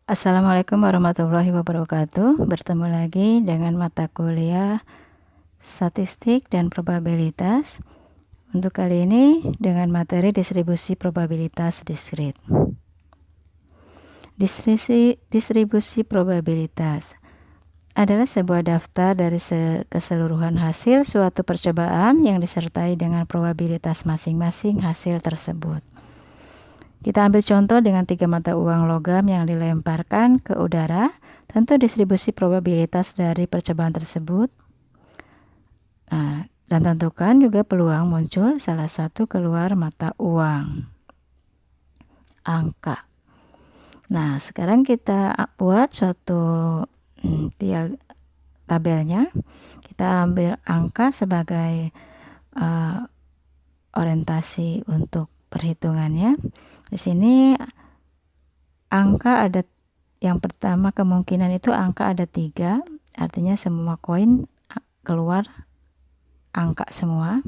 Assalamualaikum warahmatullahi wabarakatuh. Bertemu lagi dengan mata kuliah statistik dan probabilitas. Untuk kali ini dengan materi distribusi probabilitas diskrit. Distribusi probabilitas adalah sebuah daftar dari keseluruhan hasil suatu percobaan yang disertai dengan probabilitas masing-masing hasil tersebut. Kita ambil contoh dengan 3 mata uang logam yang dilemparkan ke udara. Tentu distribusi probabilitas dari percobaan tersebut. Dan tentukan juga peluang muncul salah satu keluar mata uang. Angka. Nah, sekarang kita buat suatu tabelnya. Kita ambil angka sebagai orientasi untuk perhitungannya. Di sini angka ada, yang pertama kemungkinan itu angka ada 3, artinya semua koin keluar angka semua.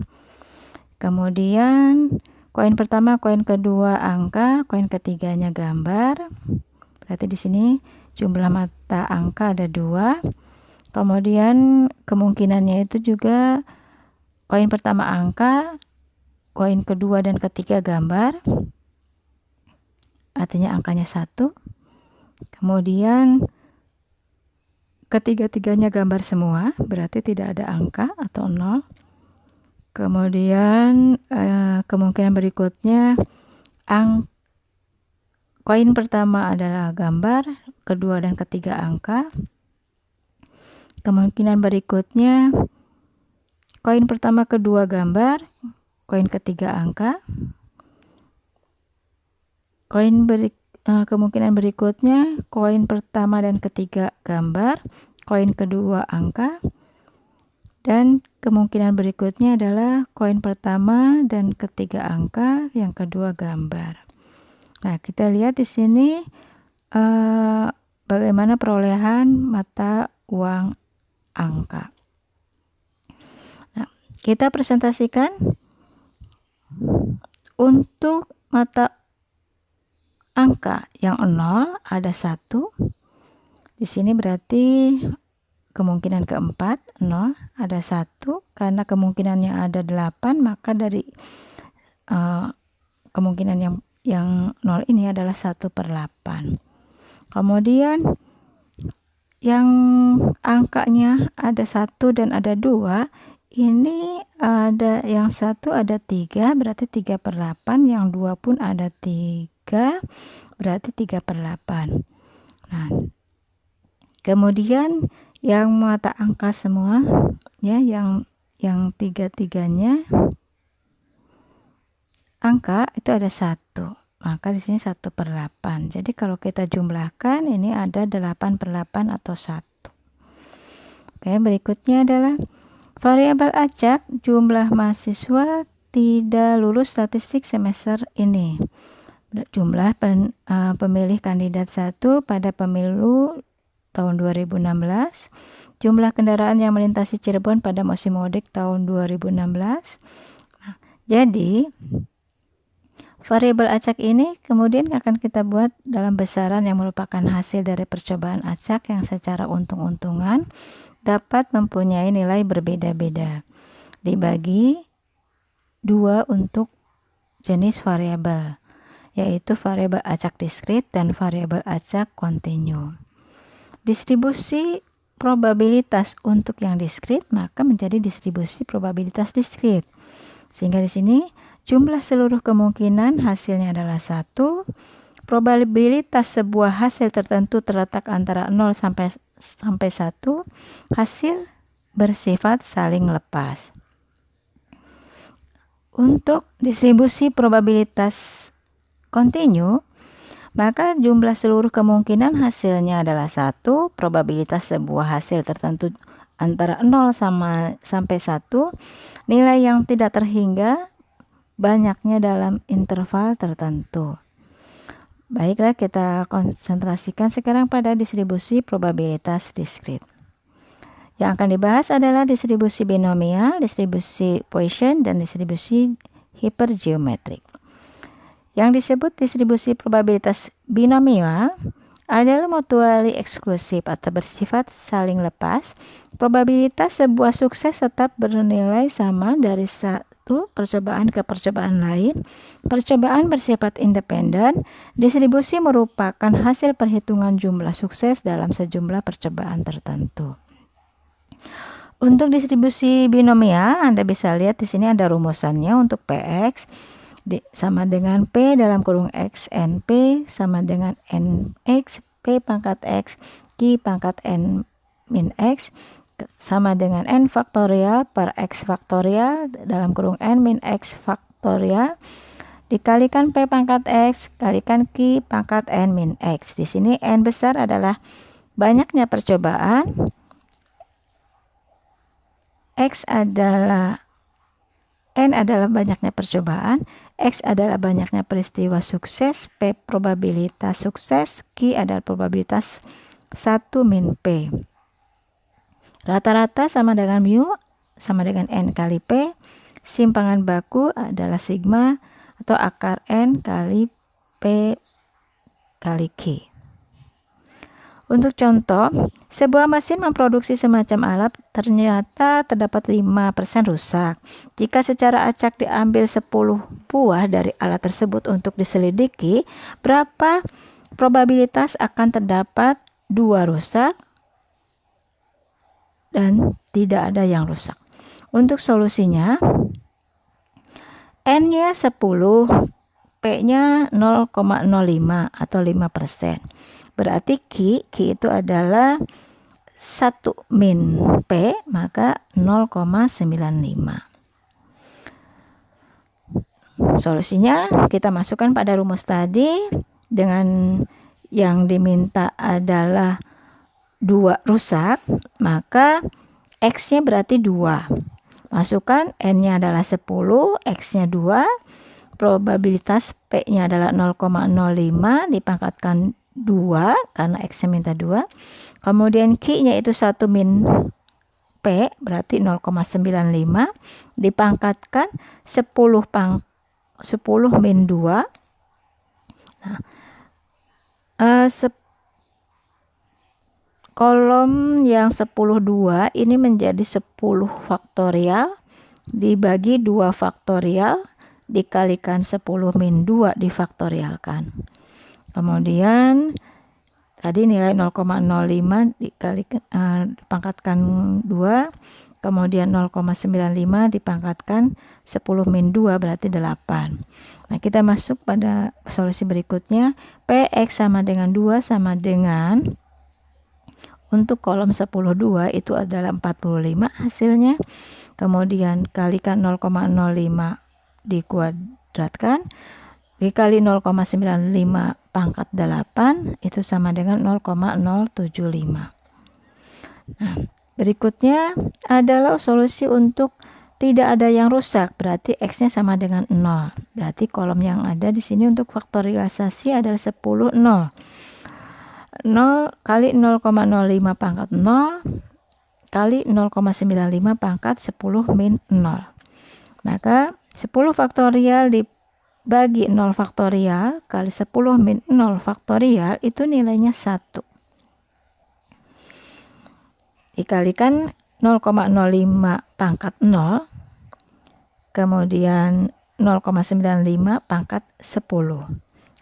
Kemudian koin pertama, koin kedua angka, koin ketiganya gambar. Berarti di sini jumlah mata angka ada 2. Kemudian kemungkinannya itu juga koin pertama angka, koin kedua dan ketiga gambar. Artinya angkanya 1. Kemudian ketiga-tiganya gambar semua, berarti tidak ada angka atau 0. Kemudian kemungkinan berikutnya koin pertama adalah gambar, kedua dan ketiga angka. Kemungkinan berikutnya koin pertama kedua gambar, koin ketiga angka. Kemungkinan berikutnya koin pertama dan ketiga gambar, koin kedua angka, dan kemungkinan berikutnya adalah koin pertama dan ketiga angka, yang kedua gambar. Nah, kita lihat di sini bagaimana perolehan mata uang angka. Nah, kita presentasikan untuk mata angka yang 0 ada 1. Di sini berarti kemungkinan keempat 0 ada 1, karena kemungkinannya ada 8, maka dari kemungkinan yang 0 ini adalah 1/8. Kemudian yang angkanya ada 1 dan ada 2, ini ada yang 1 ada 3, berarti 3/8, yang 2 pun ada 3, berarti 3/8. Nah, kemudian yang mata angka semua ya, yang tiga-tiganya angka itu ada 1, maka di sini 1/8. Jadi kalau kita jumlahkan ini ada 8/8 atau 1. Oke, berikutnya adalah variabel acak jumlah mahasiswa tidak lulus statistik semester ini. Jumlah pemilih kandidat 1 pada pemilu tahun 2016, jumlah kendaraan yang melintasi Cirebon pada musim mudik tahun 2016. Nah, jadi variabel acak ini kemudian akan kita buat dalam besaran yang merupakan hasil dari percobaan acak yang secara untung-untungan dapat mempunyai nilai berbeda-beda, dibagi 2 untuk jenis variabel, yaitu variabel acak diskrit dan variabel acak kontinu. Distribusi probabilitas untuk yang diskrit maka menjadi distribusi probabilitas diskrit. Sehingga di sini jumlah seluruh kemungkinan hasilnya adalah 1. Probabilitas sebuah hasil tertentu terletak antara 0 sampai 1. Hasil bersifat saling lepas. Untuk distribusi probabilitas kontinu, maka jumlah seluruh kemungkinan hasilnya adalah 1. Probabilitas sebuah hasil tertentu antara 0 sampai 1. Nilai yang tidak terhingga banyaknya dalam interval tertentu. Baiklah, kita konsentrasikan sekarang pada distribusi probabilitas diskrit. Yang akan dibahas adalah distribusi binomial, distribusi Poisson, dan distribusi hipergeometrik. Yang disebut distribusi probabilitas binomial adalah mutually eksklusif atau bersifat saling lepas. Probabilitas sebuah sukses tetap bernilai sama dari satu percobaan ke percobaan lain. Percobaan bersifat independen. Distribusi merupakan hasil perhitungan jumlah sukses dalam sejumlah percobaan tertentu. Untuk distribusi binomial, Anda bisa lihat di sini ada rumusannya untuk Px sama dengan P dalam kurung X NP sama dengan NX P pangkat X Q pangkat N min X sama dengan N faktorial per X faktorial dalam kurung N min X faktorial dikalikan P pangkat X kalikan Q pangkat N min X. Di sini N besar adalah banyaknya percobaan, X adalah N adalah banyaknya percobaan, X adalah banyaknya peristiwa sukses, P probabilitas sukses, Q adalah probabilitas 1 min P. Rata-rata sama dengan mu sama dengan N kali P. Simpangan baku adalah sigma atau akar N kali P kali Q. Untuk contoh, sebuah mesin memproduksi semacam alat ternyata terdapat 5% rusak. Jika secara acak diambil 10 buah dari alat tersebut untuk diselidiki, berapa probabilitas akan terdapat 2 rusak dan tidak ada yang rusak. Untuk solusinya, N-nya 10, P-nya 0,05 atau 5%. Berarti Q itu adalah 1 min P, maka 0,95. Solusinya kita masukkan pada rumus tadi dengan yang diminta adalah 2 rusak, maka X-nya berarti 2. Masukkan N-nya adalah 10, X-nya 2, probabilitas P-nya adalah 0,05 dipangkatkan 2 karena X-nya minta 2. Kemudian Q-nya itu 1 min P berarti 0,95 dipangkatkan 10 min 2. Nah, kolom yang 10/2 ini menjadi 10 faktorial dibagi 2 faktorial dikalikan 10 min 2 difaktorialkan. Kemudian tadi nilai 0,05 dikalikan dipangkatkan 2, kemudian 0,95 dipangkatkan 10 min 2 berarti 8. Nah, kita masuk pada solusi berikutnya. Px sama dengan 2 sama dengan, untuk kolom 10/2 itu adalah 45 hasilnya. Kemudian kalikan 0,05 dikuadratkan dikali 0,95 pangkat 8 itu sama dengan 0,075. Nah, berikutnya adalah solusi untuk tidak ada yang rusak, berarti X-nya sama dengan 0. Berarti kolom yang ada di sini untuk faktorialisasi adalah 10 0. 0 kali 0,05 pangkat 0 kali 0,95 pangkat 10 min 0. Maka 10 faktorial dibagi 0 faktorial kali 10 min 0 faktorial itu nilainya 1. Dikalikan 0,05 pangkat 0, kemudian 0,95 pangkat 10.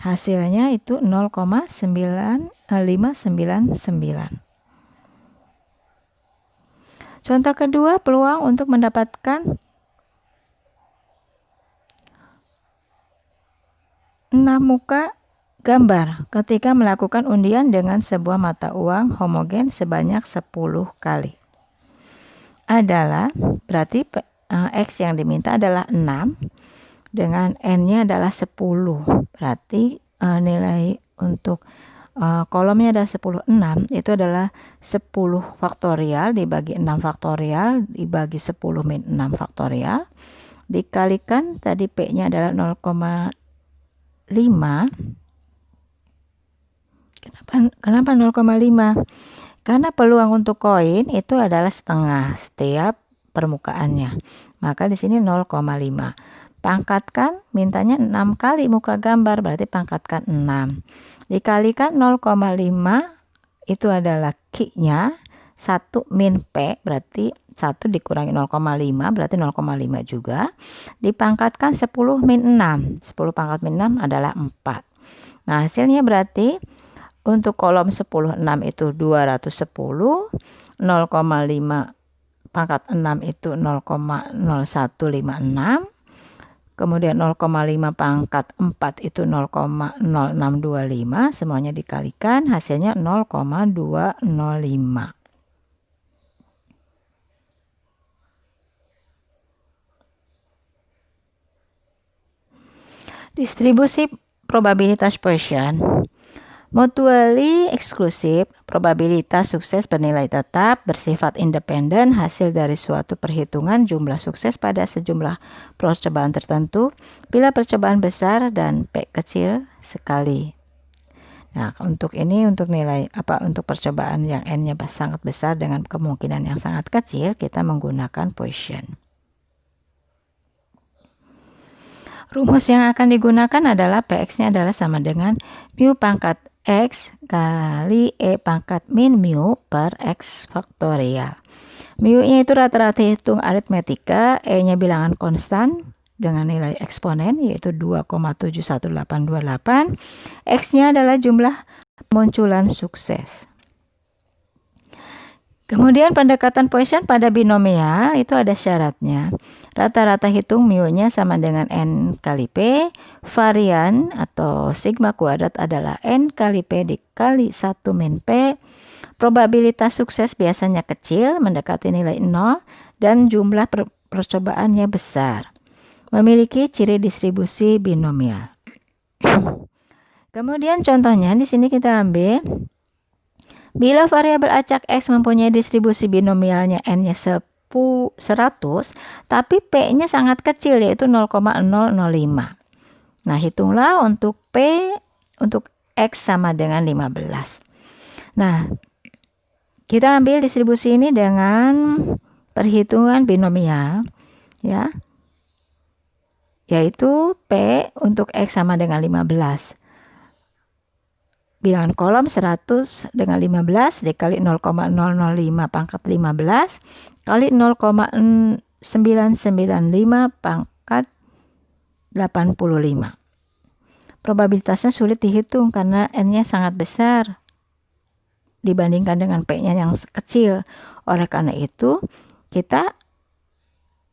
Hasilnya itu 0,599. Contoh kedua, peluang untuk mendapatkan 6 muka gambar ketika melakukan undian dengan sebuah mata uang homogen sebanyak 10 kali. Adalah, berarti X yang diminta adalah 6 dengan N-nya adalah 10. Berarti nilai untuk kolomnya adalah 10, 6 itu adalah 10 faktorial dibagi 6 faktorial dibagi 10 min 6 faktorial dikalikan tadi P-nya adalah 0,5. Kenapa 0,5? Karena peluang untuk koin itu adalah setengah setiap permukaannya. Maka di sini 0,5. Pangkatkan, mintanya 6 kali muka gambar, berarti pangkatkan 6. Dikalikan 0,5, itu adalah Q-nya. 1 min P, berarti 1 dikurangi 0,5, berarti 0,5 juga. Dipangkatkan 10 min 6. 10 pangkat min 6 adalah 4. Nah, hasilnya berarti untuk kolom 10, 6 itu 210. 0,5 pangkat 6 itu 0,0156. Kemudian 0,5 pangkat 4 itu 0,0625. Semuanya dikalikan, hasilnya 0,205. Distribusi probabilitas Poisson. Mutually exclusive, probabilitas sukses bernilai tetap, bersifat independen, hasil dari suatu perhitungan jumlah sukses pada sejumlah percobaan tertentu, bila percobaan besar dan P kecil sekali. Nah, untuk ini, untuk nilai untuk percobaan yang N-nya sangat besar dengan kemungkinan yang sangat kecil, kita menggunakan Poisson. Rumus yang akan digunakan adalah Px-nya adalah sama dengan mu pangkat X kali E pangkat min mu per X faktorial. Mu-nya itu rata-rata hitung aritmetika, E-nya bilangan konstan dengan nilai eksponen yaitu 2,71828. X-nya adalah jumlah munculan sukses. Kemudian pendekatan Poisson pada binomial itu ada syaratnya. Rata-rata hitung mu-nya sama dengan N kali P. Varian atau sigma kuadrat adalah N kali P dikali 1 min P. Probabilitas sukses biasanya kecil, mendekati nilai 0, dan jumlah percobaannya besar. Memiliki ciri distribusi binomial. Kemudian contohnya di sini kita ambil, bila variabel acak X mempunyai distribusi binomialnya N-nya 100, tapi P-nya sangat kecil yaitu 0,005. Nah, hitunglah untuk P untuk X sama dengan 15. Nah, kita ambil distribusi ini dengan perhitungan binomial, ya, yaitu P untuk X sama dengan 15. Bilangan kolom 100 dengan 15 dikali 0,005 pangkat 15 kali 0,995 pangkat 85. Probabilitasnya sulit dihitung karena N-nya sangat besar dibandingkan dengan P-nya yang kecil. Oleh karena itu, kita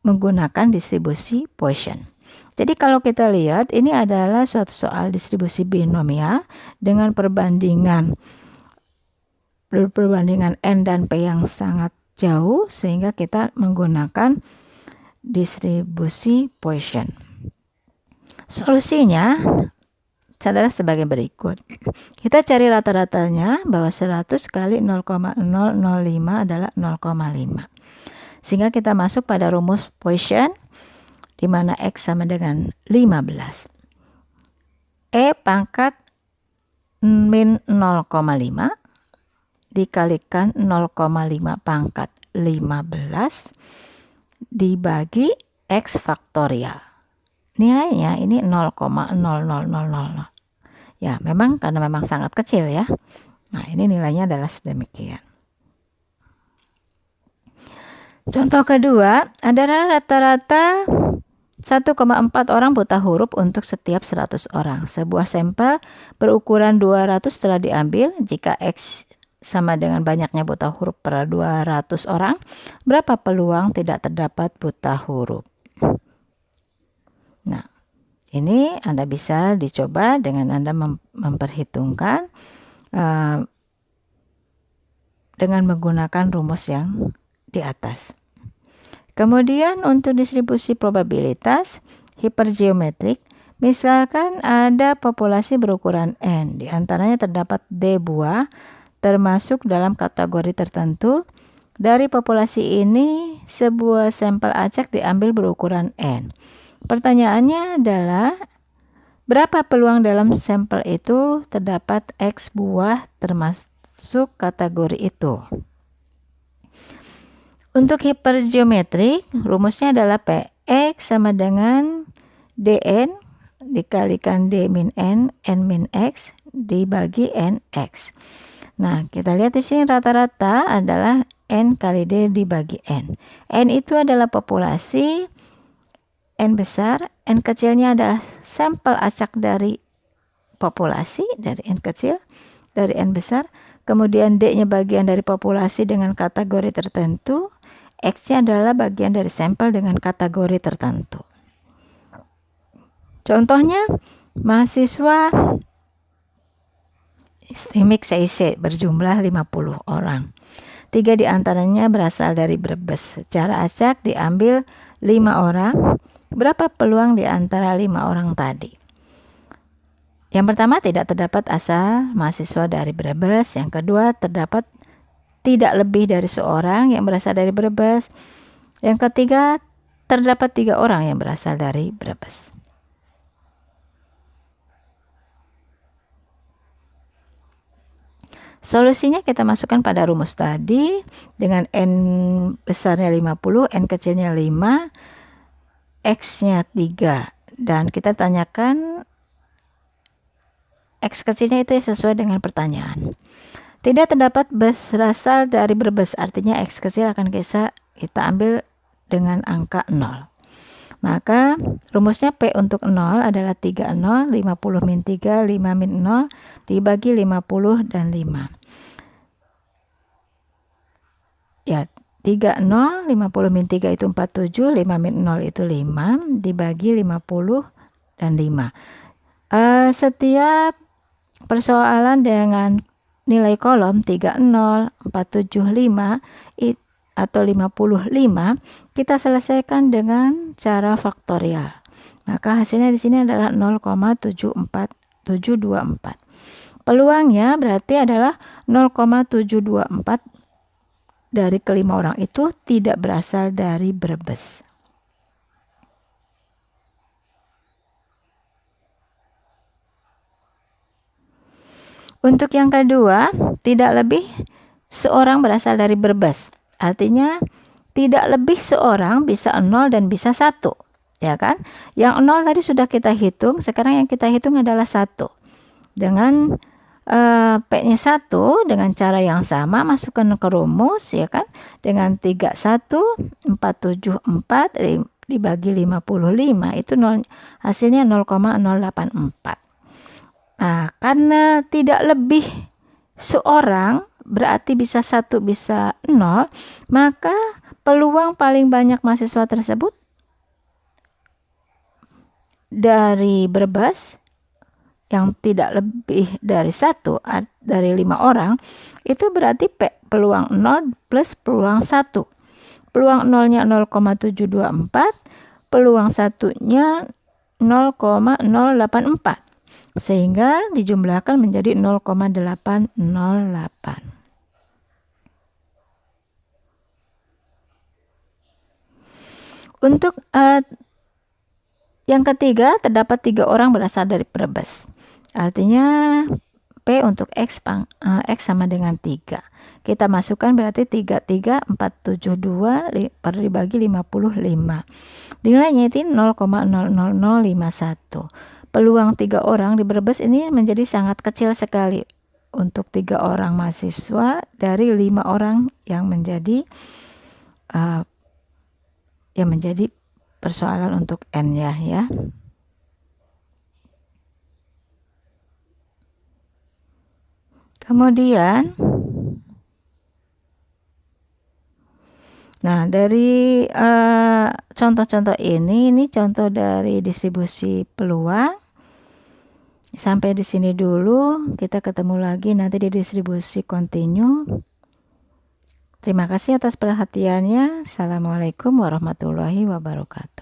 menggunakan distribusi Poisson. Jadi kalau kita lihat, ini adalah suatu soal distribusi binomial dengan perbandingan N dan P yang sangat jauh, sehingga kita menggunakan distribusi Poisson. Solusinya adalah sebagai berikut. Kita cari rata-ratanya bahwa 100 kali 0,005 adalah 0,5. Sehingga kita masuk pada rumus Poisson, di mana X sama dengan 15. E pangkat min 0,5 dikalikan 0,5 pangkat 15 dibagi X faktorial. Nilainya ini 0,0000. Ya, memang karena memang sangat kecil ya. Nah, ini nilainya adalah sedemikian. Contoh kedua, adalah rata-rata 1,4 orang buta huruf untuk setiap 100 orang. Sebuah sampel berukuran 200 telah diambil. Jika X sama dengan banyaknya buta huruf per 200 orang, berapa peluang tidak terdapat buta huruf? Nah, ini Anda bisa dicoba dengan Anda memperhitungkan dengan menggunakan rumus yang di atas. Kemudian untuk distribusi probabilitas hipergeometrik, misalkan ada populasi berukuran N, di antaranya terdapat D buah, termasuk dalam kategori tertentu. Dari populasi ini, sebuah sampel acak diambil berukuran N. Pertanyaannya adalah, berapa peluang dalam sampel itu terdapat X buah termasuk kategori itu? Untuk hipergeometrik, rumusnya adalah Px sama dengan dn dikalikan d min n min x dibagi nx. Nah, kita lihat di sini rata-rata adalah n kali d dibagi n. N itu adalah populasi, n besar, n kecilnya adalah sampel acak dari populasi, dari n kecil, dari n besar. Kemudian d-nya bagian dari populasi dengan kategori tertentu, x-nya adalah bagian dari sampel dengan kategori tertentu. Contohnya, mahasiswa STIMIK CIC berjumlah 50 orang. 3 diantaranya berasal dari Brebes. Secara acak diambil 5 orang. Berapa peluang di antara 5 orang tadi? Yang pertama, tidak terdapat asal mahasiswa dari Brebes. Yang kedua, terdapat tidak lebih dari seorang yang berasal dari Brebes. Yang ketiga, terdapat 3 orang yang berasal dari Brebes. Solusinya kita masukkan pada rumus tadi dengan n besarnya 50, n kecilnya 5, x-nya 3. Dan kita tanyakan x kecilnya itu sesuai dengan pertanyaan. Tidak terdapat berasal dari Brebes, artinya x kecil akan kita ambil dengan angka 0. Maka rumusnya P untuk 0 adalah 3 0, 50 min 3, 5 min 0, dibagi 50 dan 5. Ya, 3 0, 50 min 3 itu 47, 5 min 0 itu 5, dibagi 50 dan 5. Setiap persoalan dengan nilai kolom 30, 475 atau 55, kita selesaikan dengan cara faktorial. Maka hasilnya di sini adalah 0,74724. Peluangnya berarti adalah 0,724 dari kelima orang itu tidak berasal dari Brebes. Untuk yang kedua, tidak lebih seorang berasal dari Brebes. Artinya tidak lebih seorang bisa 0 dan bisa 1. Ya kan? Yang 0 tadi sudah kita hitung, sekarang yang kita hitung adalah 1. Dengan P-nya 1 dengan cara yang sama masukkan ke rumus, ya kan? Dengan 31474 dibagi 55 itu hasilnya 0,084. Nah, karena tidak lebih seorang berarti bisa 1 bisa 0, maka peluang paling banyak mahasiswa tersebut dari Brebes yang tidak lebih dari 1 dari 5 orang itu berarti peluang 0 plus peluang 1. Peluang 0-nya 0,724, peluang 1-nya 0,084. Sehingga dijumlahkan menjadi 0,808. Untuk yang ketiga, terdapat 3 orang berasal dari Brebes. Artinya P untuk X sama dengan 3. Kita masukkan berarti 33472 per dibagi 55. Nilainya itu 0,00051. Peluang 3 orang di Brebes ini menjadi sangat kecil sekali untuk 3 orang mahasiswa dari 5 orang yang menjadi persoalan untuk N ya. Kemudian dari contoh-contoh ini contoh dari distribusi peluang. Sampai di sini dulu, kita ketemu lagi nanti di distribusi kontinu. Terima kasih atas perhatiannya. Assalamualaikum warahmatullahi wabarakatuh.